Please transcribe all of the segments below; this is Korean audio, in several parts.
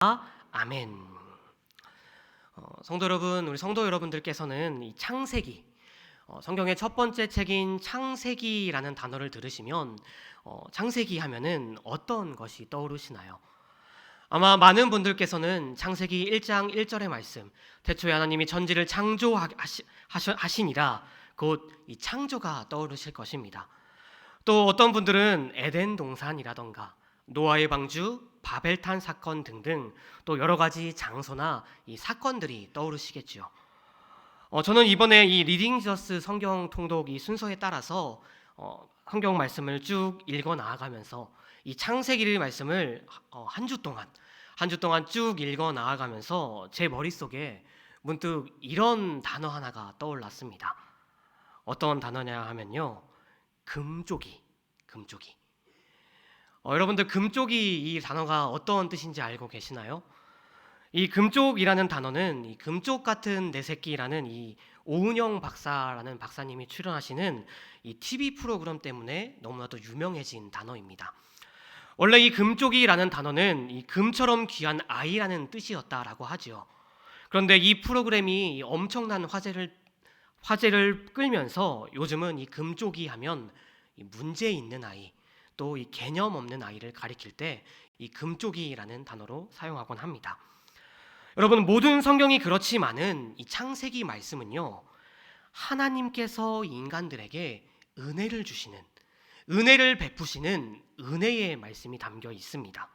아멘. 성도 여러분, 우리 성도 여러분들께서는 이 창세기, 성경의 첫 번째 책인 창세기라는 단어를 들으시면 창세기 하면은 어떤 것이 떠오르시나요? 아마 많은 분들께서는 창세기 1장 1절의 말씀, 태초에 하나님이 천지를 창조하시니라 곧 이 창조가 떠오르실 것입니다. 또 어떤 분들은 에덴 동산이라던가 노아의 방주, 바벨탄 사건 등등 또 여러 가지 장소나 이 사건들이 떠오르시겠죠. 저는 이번에 이 리딩 저스 성경 통독 이 순서에 따라서 성경 말씀을 쭉 읽어 나아가면서 이 창세기의 말씀을 한 주 동안 쭉 읽어 나아가면서 제 머릿속에 문득 이런 단어 하나가 떠올랐습니다. 어떤 단어냐 하면요. 금쪽이. 여러분들 금쪽이 이 단어가 어떤 뜻인지 알고 계시나요? 이 금쪽이라는 단어는 이 금쪽 같은 내 새끼라는 이 오은영 박사라는 박사님이 출연하시는 이 TV 프로그램 때문에 너무나도 유명해진 단어입니다. 원래 이 금쪽이라는 단어는 이 금처럼 귀한 아이라는 뜻이었다라고 하죠. 그런데 이 프로그램이 엄청난 화제를 끌면서 요즘은 이 금쪽이 하면 이 문제 있는 아이, 또 이 개념 없는 아이를 가리킬 때 이 금쪽이라는 단어로 사용하곤 합니다. 여러분, 모든 성경이 그렇지만은 이 창세기 말씀은요, 하나님께서 인간들에게 은혜를 베푸시는 은혜의 말씀이 담겨 있습니다.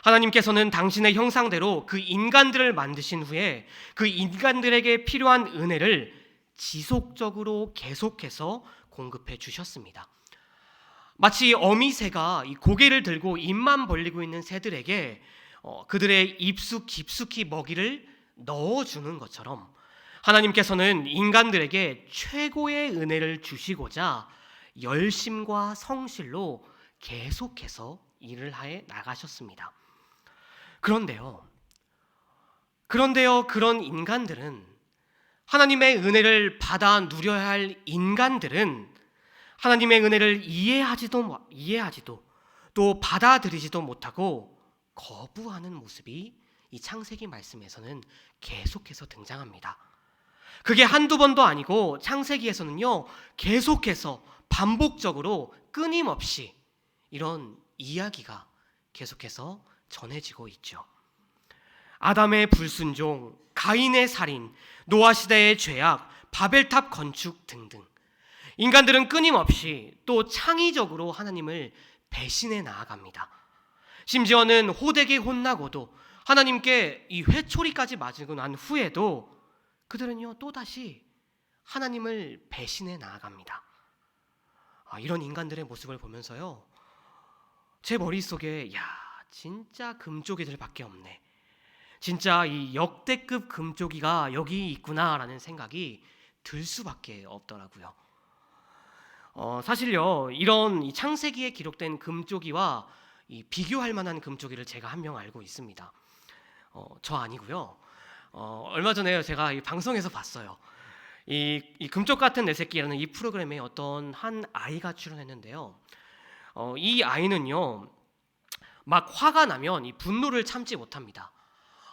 하나님께서는 당신의 형상대로 그 인간들을 만드신 후에 그 인간들에게 필요한 은혜를 지속적으로 계속해서 공급해 주셨습니다. 마치 어미새가 이 고개를 들고 입만 벌리고 있는 새들에게 그들의 입속 깊숙이 먹이를 넣어주는 것처럼 하나님께서는 인간들에게 최고의 은혜를 주시고자 열심과 성실로 계속해서 일을 해 나가셨습니다. 그런데요, 그런 인간들은 하나님의 은혜를 받아 누려야 할 인간들은 하나님의 은혜를 이해하지도 또 받아들이지도 못하고 거부하는 모습이 이 창세기 말씀에서는 계속해서 등장합니다. 그게 한두 번도 아니고 창세기에서는요, 계속해서 반복적으로 끊임없이 이런 이야기가 계속해서 전해지고 있죠. 아담의 불순종, 가인의 살인, 노아 시대의 죄악, 바벨탑 건축 등등 인간들은 끊임없이 또 창의적으로 하나님을 배신해 나아갑니다. 심지어는 호되게 혼나고도 하나님께 이 회초리까지 맞고 난 후에도 그들은요 또다시 하나님을 배신해 나아갑니다. 이런 인간들의 모습을 보면서요, 제 머릿속에 진짜 금쪽이들밖에 없네, 진짜 이 역대급 금쪽이가 여기 있구나라는 생각이 들 수밖에 없더라고요. 사실요, 이런 이 창세기에 기록된 금쪽이와 이 비교할 만한 금쪽이를 제가 한 명 알고 있습니다. 저 아니고요. 얼마 전에 제가 이 방송에서 봤어요. 이 금쪽 같은 내 새끼라는 이 프로그램에 어떤 한 아이가 출연했는데요. 이 아이는요, 막 화가 나면 이 분노를 참지 못합니다.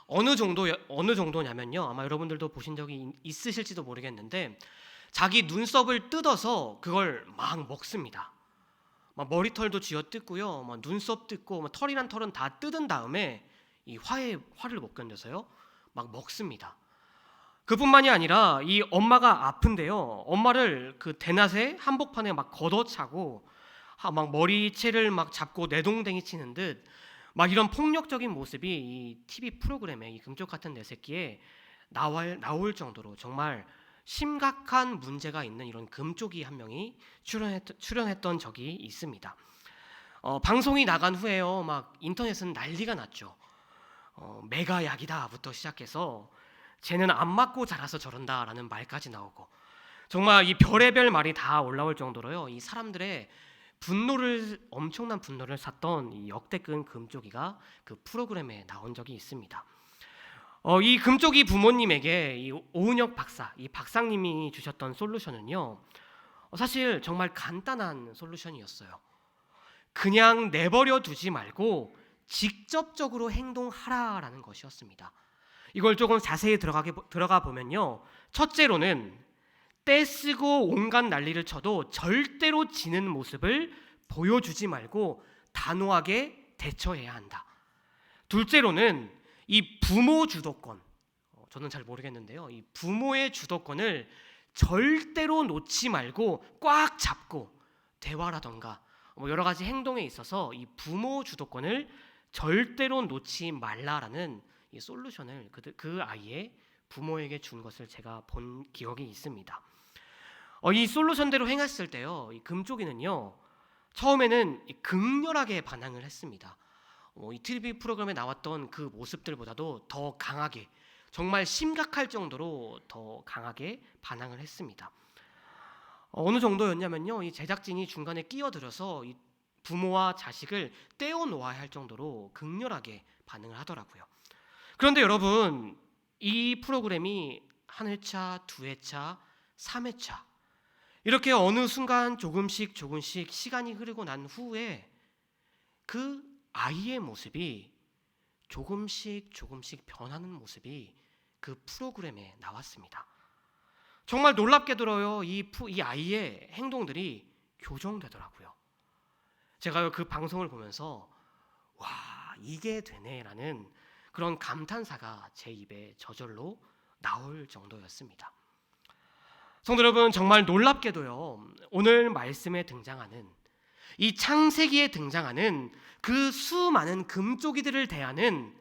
어느 정도냐면요, 아마 여러분들도 보신 적이 있으실지도 모르겠는데 자기 눈썹을 뜯어서 그걸 막 먹습니다. 막 머리털도 쥐어 뜯고요, 막 눈썹 뜯고, 막 털이란 털은 다 뜯은 다음에 이 화를 못 견뎌서요, 막 먹습니다. 그뿐만이 아니라 이 엄마가 아픈데요, 엄마를 그 대낮에 한복판에 막 걷어차고 막 머리채를 막 잡고 내동댕이 치는 듯 막 이런 폭력적인 모습이 이 TV 프로그램에 이 금쪽 같은 내 새끼에 나올 정도로 정말 심각한 문제가 있는 이런 금쪽이 한 명이 출연했던 적이 있습니다. 방송이 나간 후에요, 막 인터넷은 난리가 났죠. 메가약이다부터 시작해서 쟤는 안 맞고 자라서 저런다라는 말까지 나오고, 정말 이 별의별 말이 다 올라올 정도로요, 이 사람들의 엄청난 분노를 샀던 이 역대급 금쪽이가 그 프로그램에 나온 적이 있습니다. 이 금쪽이 부모님에게 이 오은혁 박사, 이 박사님이 주셨던 솔루션은요, 사실 정말 간단한 솔루션이었어요. 그냥 내버려 두지 말고 직접적으로 행동하라라는 것이었습니다. 이걸 조금 자세히 들어가 보면요, 첫째로는 떼쓰고 온갖 난리를 쳐도 절대로 지는 모습을 보여주지 말고 단호하게 대처해야 한다. 둘째로는 이 부모 주도권, 저는 잘 모르겠는데요, 이 부모의 주도권을 절대로 놓지 말고 꽉 잡고 대화라던가 여러 가지 행동에 있어서 이 부모 주도권을 절대로 놓지 말라라는 이 솔루션을 그 아이의 부모에게 준 것을 제가 본 기억이 있습니다. 이 솔루션대로 행했을 때요, 이 금쪽이는요, 처음에는 극렬하게 반항을 했습니다. 이 TV 프로그램에 나왔던 그 모습들보다도 더 강하게, 정말 심각할 정도로 더 강하게 반항을 했습니다. 어느 정도였냐면요, 이 제작진이 중간에 끼어들어서 이 부모와 자식을 떼어놓아야 할 정도로 극렬하게 반응을 하더라고요. 그런데 여러분, 이 프로그램이 한 회차, 두 회차, 3회차 이렇게 어느 순간 조금씩 시간이 흐르고 난 후에 그 아이의 모습이 조금씩 변하는 모습이 그 프로그램에 나왔습니다. 정말 놀랍게도요, 이 아이의 행동들이 교정되더라고요. 제가 그 방송을 보면서 와, 이게 되네라는 그런 감탄사가 제 입에 저절로 나올 정도였습니다. 성도 여러분, 정말 놀랍게도요, 오늘 말씀에 등장하는 이 창세기에 등장하는 그 수많은 금쪽이들을 대하는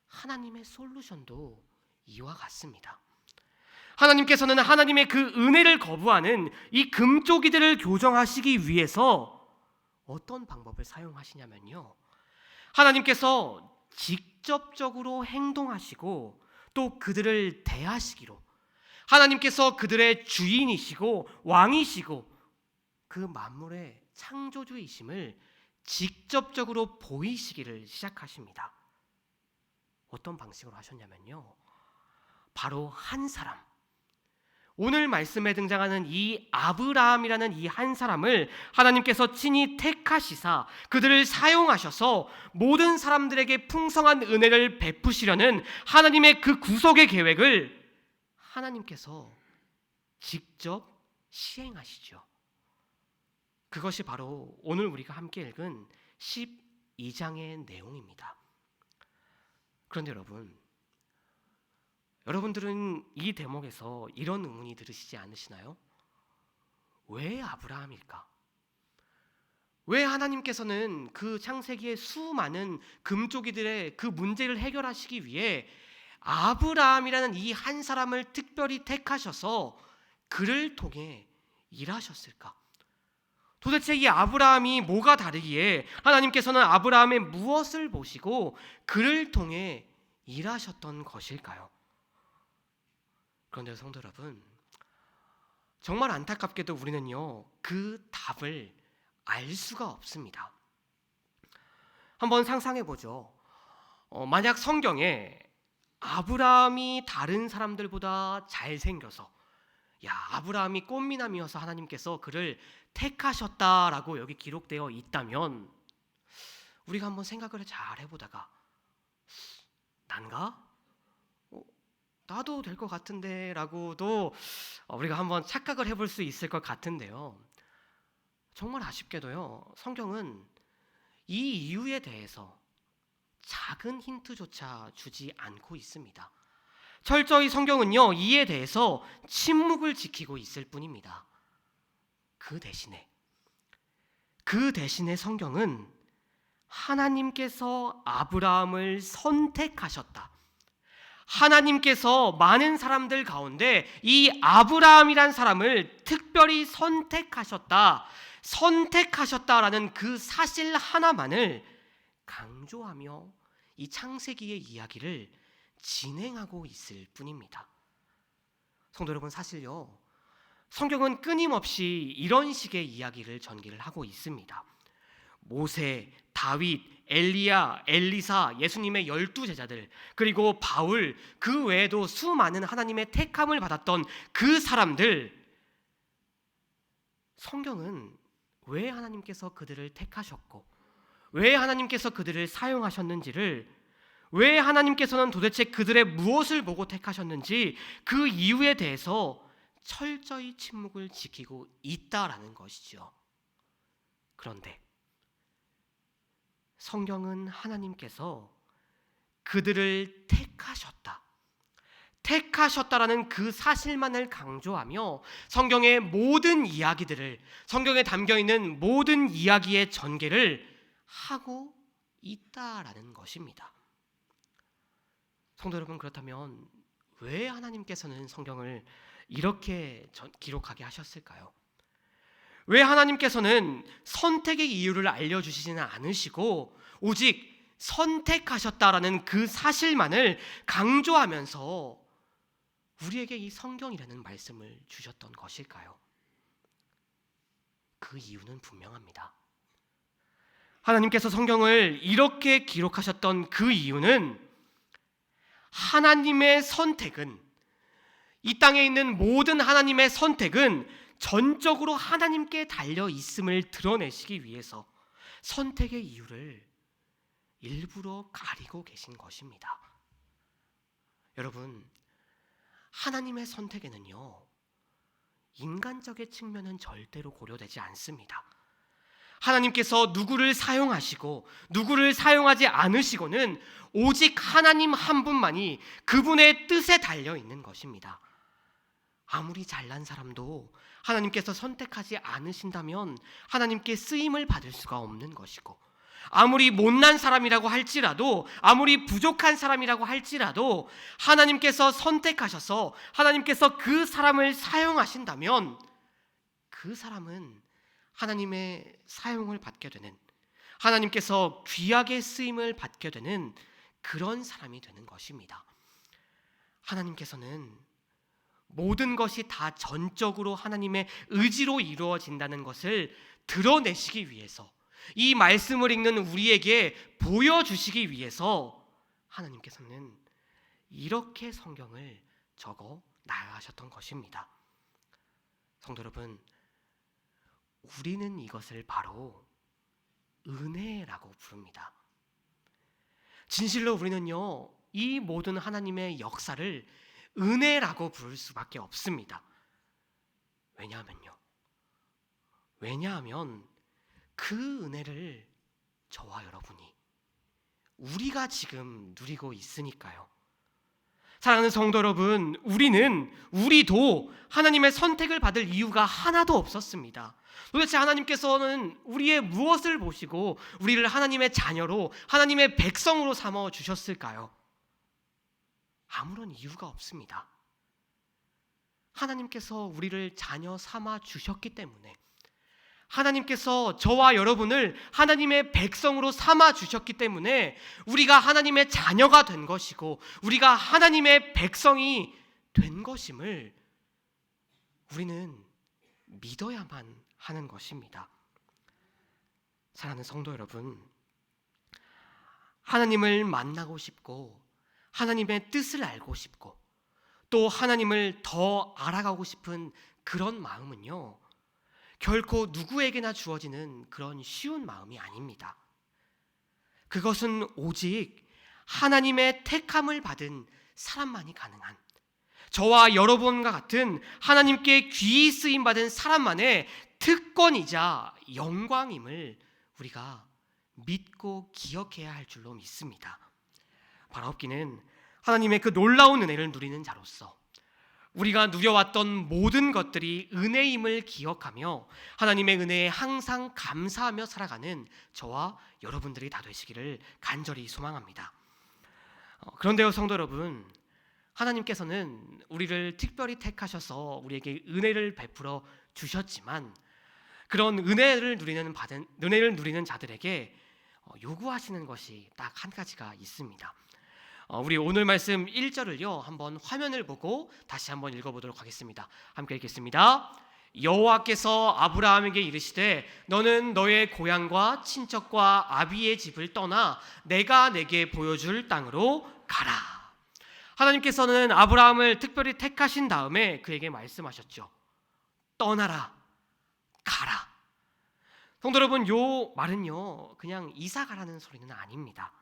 하나님의 솔루션도 이와 같습니다. 하나님께서는 하나님의 그 은혜를 거부하는 이 금쪽이들을 교정하시기 위해서 어떤 방법을 사용하시냐면요, 하나님께서 직접적으로 행동하시고 또 그들을 대하시기로, 하나님께서 그들의 주인이시고 왕이시고 그 만물의 창조주이심을 직접적으로 보이시기를 시작하십니다. 어떤 방식으로 하셨냐면요, 바로 한 사람, 오늘 말씀에 등장하는 이 아브라함이라는 이 한 사람을 하나님께서 친히 택하시사 그들을 사용하셔서 모든 사람들에게 풍성한 은혜를 베푸시려는 하나님의 그 구속의 계획을 하나님께서 직접 시행하시죠. 그것이 바로 오늘 우리가 함께 읽은 12장의 내용입니다. 그런데 여러분들은 이 대목에서 이런 의문이 들으시지 않으시나요? 왜 아브라함일까? 왜 하나님께서는 그 창세기의 수많은 금쪽이들의 그 문제를 해결하시기 위해 아브라함이라는 이 한 사람을 특별히 택하셔서 그를 통해 일하셨을까? 도대체 이 아브라함이 뭐가 다르기에 하나님께서는 아브라함의 무엇을 보시고 그를 통해 일하셨던 것일까요? 그런데 성도 여러분, 정말 안타깝게도 우리는요, 그 답을 알 수가 없습니다. 한번 상상해 보죠. 만약 성경에 아브라함이 다른 사람들보다 잘생겨서, 아브라함이 꽃미남이어서 하나님께서 그를 택하셨다라고 여기 기록되어 있다면 우리가 한번 생각을 잘 해보다가 난가? 나도 될 것 같은데 라고도 우리가 한번 착각을 해볼 수 있을 것 같은데요, 정말 아쉽게도요, 성경은 이 이유에 대해서 작은 힌트조차 주지 않고 있습니다. 철저히 성경은요, 이에 대해서 침묵을 지키고 있을 뿐입니다. 그 대신에 성경은 하나님께서 아브라함을 선택하셨다, 하나님께서 많은 사람들 가운데 이 아브라함이란 사람을 특별히 선택하셨다라는 그 사실 하나만을 강조하며 이 창세기의 이야기를 진행하고 있을 뿐입니다. 성도 여러분, 사실요, 성경은 끊임없이 이런 식의 이야기를 전개를 하고 있습니다. 모세, 다윗, 엘리야, 엘리사, 예수님의 12제자들, 그리고 바울, 그 외에도 수많은 하나님의 택함을 받았던 그 사람들, 성경은 왜 하나님께서 그들을 택하셨고 왜 하나님께서 그들을 사용하셨는지를, 왜 하나님께서는 도대체 그들의 무엇을 보고 택하셨는지 그 이유에 대해서 철저히 침묵을 지키고 있다라는 것이죠. 그런데 성경은 하나님께서 그들을 택하셨다라는 그 사실만을 강조하며 성경의 모든 이야기들을, 성경에 담겨있는 모든 이야기의 전개를 하고 있다라는 것입니다. 성도 여러분, 그렇다면 왜 하나님께서는 성경을 이렇게 기록하게 하셨을까요? 왜 하나님께서는 선택의 이유를 알려주시지는 않으시고 오직 선택하셨다라는 그 사실만을 강조하면서 우리에게 이 성경이라는 말씀을 주셨던 것일까요? 그 이유는 분명합니다. 하나님께서 성경을 이렇게 기록하셨던 그 이유는 하나님의 선택은, 이 땅에 있는 모든 하나님의 선택은 전적으로 하나님께 달려 있음을 드러내시기 위해서 선택의 이유를 일부러 가리고 계신 것입니다. 여러분, 하나님의 선택에는요, 인간적인 측면은 절대로 고려되지 않습니다. 하나님께서 누구를 사용하시고 누구를 사용하지 않으시고는 오직 하나님 한 분만이 그분의 뜻에 달려 있는 것입니다. 아무리 잘난 사람도 하나님께서 선택하지 않으신다면 하나님께 쓰임을 받을 수가 없는 것이고, 아무리 못난 사람이라고 할지라도, 아무리 부족한 사람이라고 할지라도 하나님께서 선택하셔서 하나님께서 그 사람을 사용하신다면 그 사람은 하나님의 사용을 받게 되는, 하나님께서 귀하게 쓰임을 받게 되는 그런 사람이 되는 것입니다. 하나님께서는 모든 것이 다 전적으로 하나님의 의지로 이루어진다는 것을 드러내시기 위해서, 이 말씀을 읽는 우리에게 보여주시기 위해서 하나님께서는 이렇게 성경을 적어 나가셨던 것입니다. 성도 여러분, 우리는 이것을 바로 은혜라고 부릅니다. 진실로 우리는요, 이 모든 하나님의 역사를 은혜라고 부를 수밖에 없습니다. 왜냐하면 그 은혜를 저와 여러분이, 우리가 지금 누리고 있으니까요. 사랑하는 성도 여러분, 우리도 하나님의 선택을 받을 이유가 하나도 없었습니다. 도대체 하나님께서는 우리의 무엇을 보시고 우리를 하나님의 자녀로, 하나님의 백성으로 삼아 주셨을까요? 아무런 이유가 없습니다. 하나님께서 우리를 자녀 삼아 주셨기 때문에, 하나님께서 저와 여러분을 하나님의 백성으로 삼아 주셨기 때문에 우리가 하나님의 자녀가 된 것이고 우리가 하나님의 백성이 된 것임을 우리는 믿어야만 하는 것입니다. 사랑하는 성도 여러분, 하나님을 만나고 싶고 하나님의 뜻을 알고 싶고 또 하나님을 더 알아가고 싶은 그런 마음은요, 결코 누구에게나 주어지는 그런 쉬운 마음이 아닙니다. 그것은 오직 하나님의 택함을 받은 사람만이 가능한, 저와 여러분과 같은 하나님께 귀히 쓰임받은 사람만의 특권이자 영광임을 우리가 믿고 기억해야 할 줄로 믿습니다. 바라옵기는 하나님의 그 놀라운 은혜를 누리는 자로서 우리가 누려왔던 모든 것들이 은혜임을 기억하며 하나님의 은혜에 항상 감사하며 살아가는 저와 여러분들이 다 되시기를 간절히 소망합니다. 그런데요, 성도 여러분, 하나님께서는 우리를 특별히 택하셔서 우리에게 은혜를 베풀어 주셨지만 그런 은혜를 누리는 자들에게 요구하시는 것이 딱 한 가지가 있습니다. 우리 오늘 말씀 1절을요 한번 화면을 보고 다시 한번 읽어보도록 하겠습니다. 함께 읽겠습니다. 여호와께서 아브라함에게 이르시되 너는 너의 고향과 친척과 아비의 집을 떠나 내가 내게 보여줄 땅으로 가라. 하나님께서는 아브라함을 특별히 택하신 다음에 그에게 말씀하셨죠. 떠나라, 가라. 성도 여러분, 요 말은요 그냥 이사 가라는 소리는 아닙니다.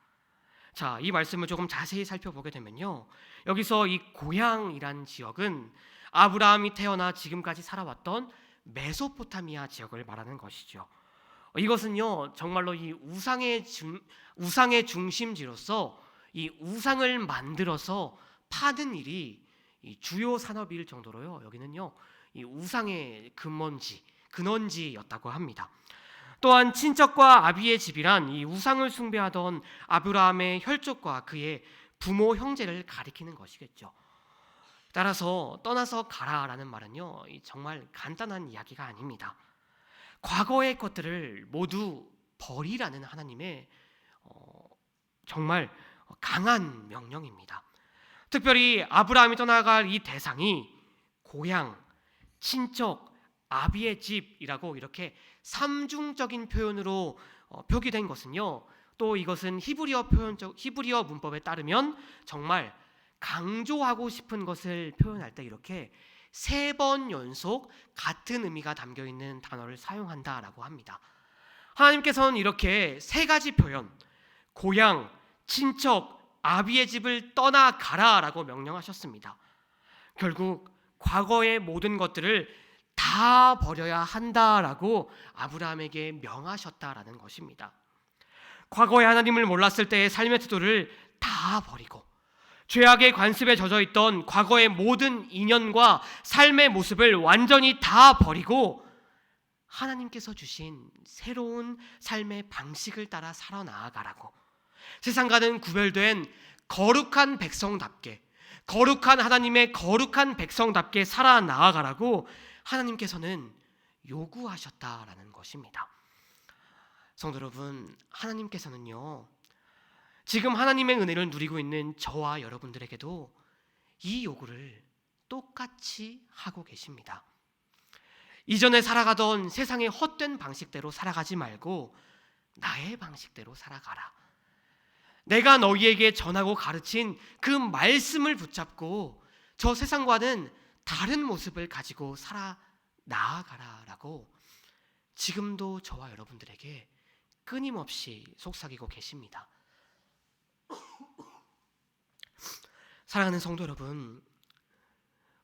자, 이 말씀을 조금 자세히 살펴보게 되면요, 여기서 이 고향이란 지역은 아브라함이 태어나 지금까지 살아왔던 메소포타미아 지역을 말하는 것이죠. 이것은요 정말로 이 우상의 중심지로서 이 우상을 만들어서 파는 일이 이 주요 산업일 정도로요, 여기는요 이 우상의 근원지였다고 합니다. 또한 친척과 아비의 집이란 이 우상을 숭배하던 아브라함의 혈족과 그의 부모 형제를 가리키는 것이겠죠. 따라서 떠나서 가라라는 말은요 정말 간단한 이야기가 아닙니다. 과거의 것들을 모두 버리라는 하나님의 정말 강한 명령입니다. 특별히 아브라함이 떠나갈 이 대상이 고향, 친척, 아비의 집이라고 이렇게 삼중적인 표현으로 표기된 것은요, 또 이것은 히브리어 문법에 따르면 정말 강조하고 싶은 것을 표현할 때 이렇게 3번 연속 같은 의미가 담겨 있는 단어를 사용한다라고 합니다. 하나님께서는 이렇게 3가지 표현, 고향, 친척, 아비의 집을 떠나가라라고 명령하셨습니다. 결국 과거의 모든 것들을 다 버려야 한다라고 아브라함에게 명하셨다라는 것입니다. 과거에 하나님을 몰랐을 때의 삶의 태도를 다 버리고 죄악의 관습에 젖어 있던 과거의 모든 인연과 삶의 모습을 완전히 다 버리고 하나님께서 주신 새로운 삶의 방식을 따라 살아나가라고, 세상과는 구별된 거룩한 백성답게, 거룩한 하나님의 거룩한 백성답게 살아나가라고 하나님께서는 요구하셨다라는 것입니다. 성도 여러분, 하나님께서는요 지금 하나님의 은혜를 누리고 있는 저와 여러분들에게도 이 요구를 똑같이 하고 계십니다. 이전에 살아가던 세상의 헛된 방식대로 살아가지 말고 나의 방식대로 살아가라. 내가 너희에게 전하고 가르친 그 말씀을 붙잡고 저 세상과는 다른 모습을 가지고 살아 나아가라라고 지금도 저와 여러분들에게 끊임없이 속삭이고 계십니다. 사랑하는 성도 여러분,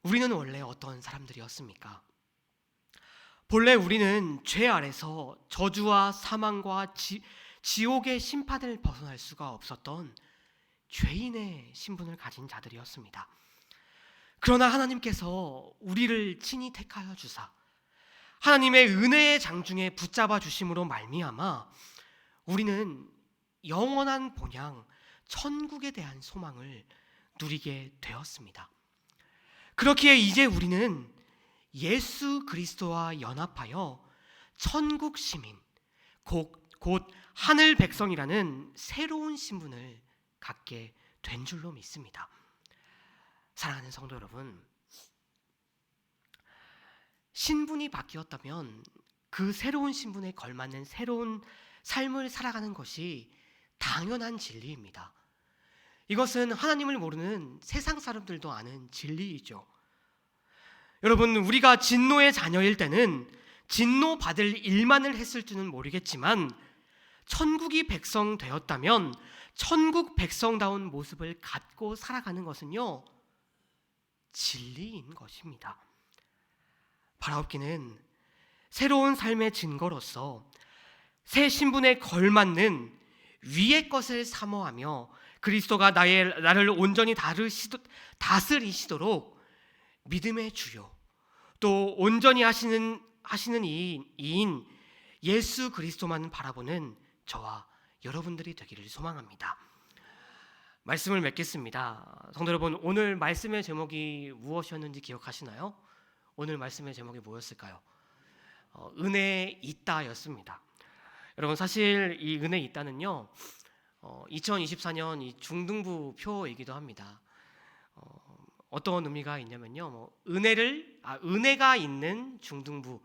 우리는 원래 어떤 사람들이었습니까? 본래 우리는 죄 아래서 저주와 사망과 지옥의 심판을 벗어날 수가 없었던 죄인의 신분을 가진 자들이었습니다. 그러나 하나님께서 우리를 친히 택하여 주사 하나님의 은혜의 장중에 붙잡아 주심으로 말미암아 우리는 영원한 본향 천국에 대한 소망을 누리게 되었습니다. 그렇기에 이제 우리는 예수 그리스도와 연합하여 천국 시민, 곧 하늘 백성이라는 새로운 신분을 갖게 된 줄로 믿습니다. 사랑하는 성도 여러분, 신분이 바뀌었다면 그 새로운 신분에 걸맞는 새로운 삶을 살아가는 것이 당연한 진리입니다. 이것은 하나님을 모르는 세상 사람들도 아는 진리이죠. 여러분, 우리가 진노의 자녀일 때는 진노받을 일만을 했을 줄은 모르겠지만 천국이 백성 되었다면 천국 백성다운 모습을 갖고 살아가는 것은요 진리인 것입니다. 바라옵기는 새로운 삶의 증거로서 새 신분에 걸맞는 위의 것을 사모하며 그리스도가 나를 온전히 다스리시도록 믿음의 주요 또 온전히 하시는 이인 예수 그리스도만 바라보는 저와 여러분들이 되기를 소망합니다. 말씀을 맺겠습니다. 성도 여러분, 오늘 말씀의 제목이 무엇이었는지 기억하시나요? 오늘 말씀의 제목이 뭐였을까요? 은혜 있다였습니다. 여러분, 사실 이 은혜 있다는요 2024년 이 중등부 표이기도 합니다. 어떤 의미가 있냐면요, 은혜가 있는 중등부,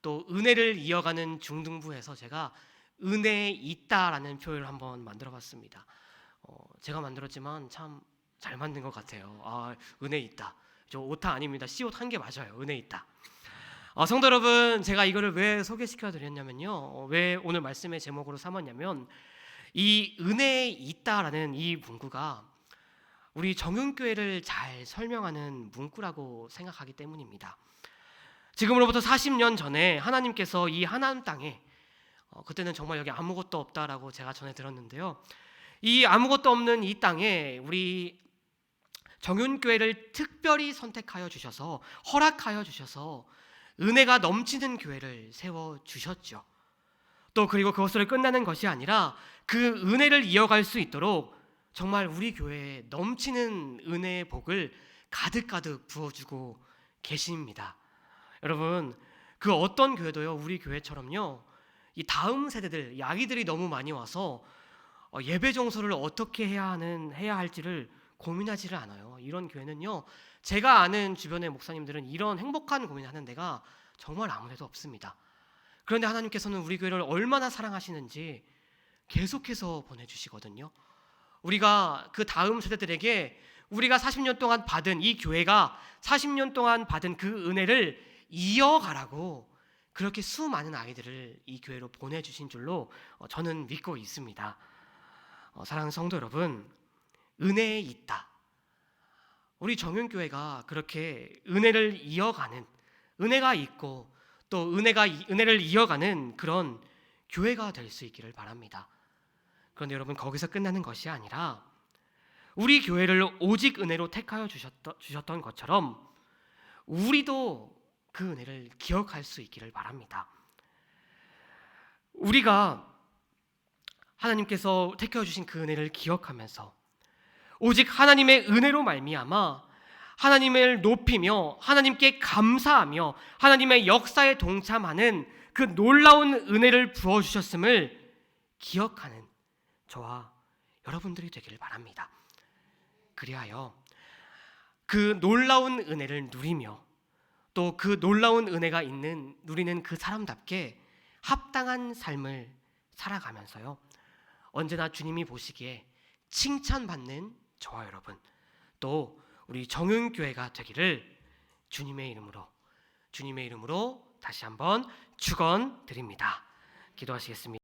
또 은혜를 이어가는 중등부에서 제가 은혜 있다라는 표현을 한번 만들어봤습니다. 제가 만들었지만 참 잘 만든 것 같아요. 은혜 있다. 저 오타 아닙니다. 시옷 한 개 맞아요. 은혜 있다. 성도 여러분, 제가 이거를 왜 소개시켜 드렸냐면요. 왜 오늘 말씀의 제목으로 삼았냐면 이 은혜에 있다라는 이 문구가 우리 정윤교회를 잘 설명하는 문구라고 생각하기 때문입니다. 지금으로부터 40년 전에 하나님께서 이 하나님 땅에 그때는 정말 여기 아무것도 없다라고 제가 전에 들었는데요. 이 아무것도 없는 이 땅에 우리 정윤교회를 특별히 선택하여 주셔서 허락하여 주셔서 은혜가 넘치는 교회를 세워 주셨죠. 또 그리고 그것으로 끝나는 것이 아니라 그 은혜를 이어갈 수 있도록 정말 우리 교회에 넘치는 은혜의 복을 가득가득 부어주고 계십니다. 여러분, 그 어떤 교회도요, 우리 교회처럼요, 이 다음 세대들, 이 아기들이 너무 많이 와서 예배 정서를 어떻게 해야 할지를 고민하지를 않아요. 이런 교회는요, 제가 아는 주변의 목사님들은 이런 행복한 고민하는 데가 정말 아무데도 없습니다. 그런데 하나님께서는 우리 교회를 얼마나 사랑하시는지 계속해서 보내주시거든요. 우리가 그 다음 세대들에게 우리가 40년 동안 받은, 이 교회가 40년 동안 받은 그 은혜를 이어가라고 그렇게 수많은 아이들을 이 교회로 보내주신 줄로 저는 믿고 있습니다. 사랑하는 성도 여러분, 은혜에 있다. 우리 정윤교회가 그렇게 은혜를 이어가는, 은혜가 있고 또 은혜를 이어가는 그런 교회가 될 수 있기를 바랍니다. 그런데 여러분, 거기서 끝나는 것이 아니라 우리 교회를 오직 은혜로 택하여 주셨던 것처럼 우리도 그 은혜를 기억할 수 있기를 바랍니다. 우리가 하나님께서 택하여 주신 그 은혜를 기억하면서 오직 하나님의 은혜로 말미암아 하나님을 높이며 하나님께 감사하며 하나님의 역사에 동참하는 그 놀라운 은혜를 부어주셨음을 기억하는 저와 여러분들이 되기를 바랍니다. 그리하여 그 놀라운 은혜를 누리며 또 그 놀라운 은혜가 누리는 그 사람답게 합당한 삶을 살아가면서요, 언제나 주님이 보시기에 칭찬받는 저와 여러분, 또 우리 정윤교회가 되기를 주님의 이름으로 다시 한번 축원드립니다. 기도하시겠습니다.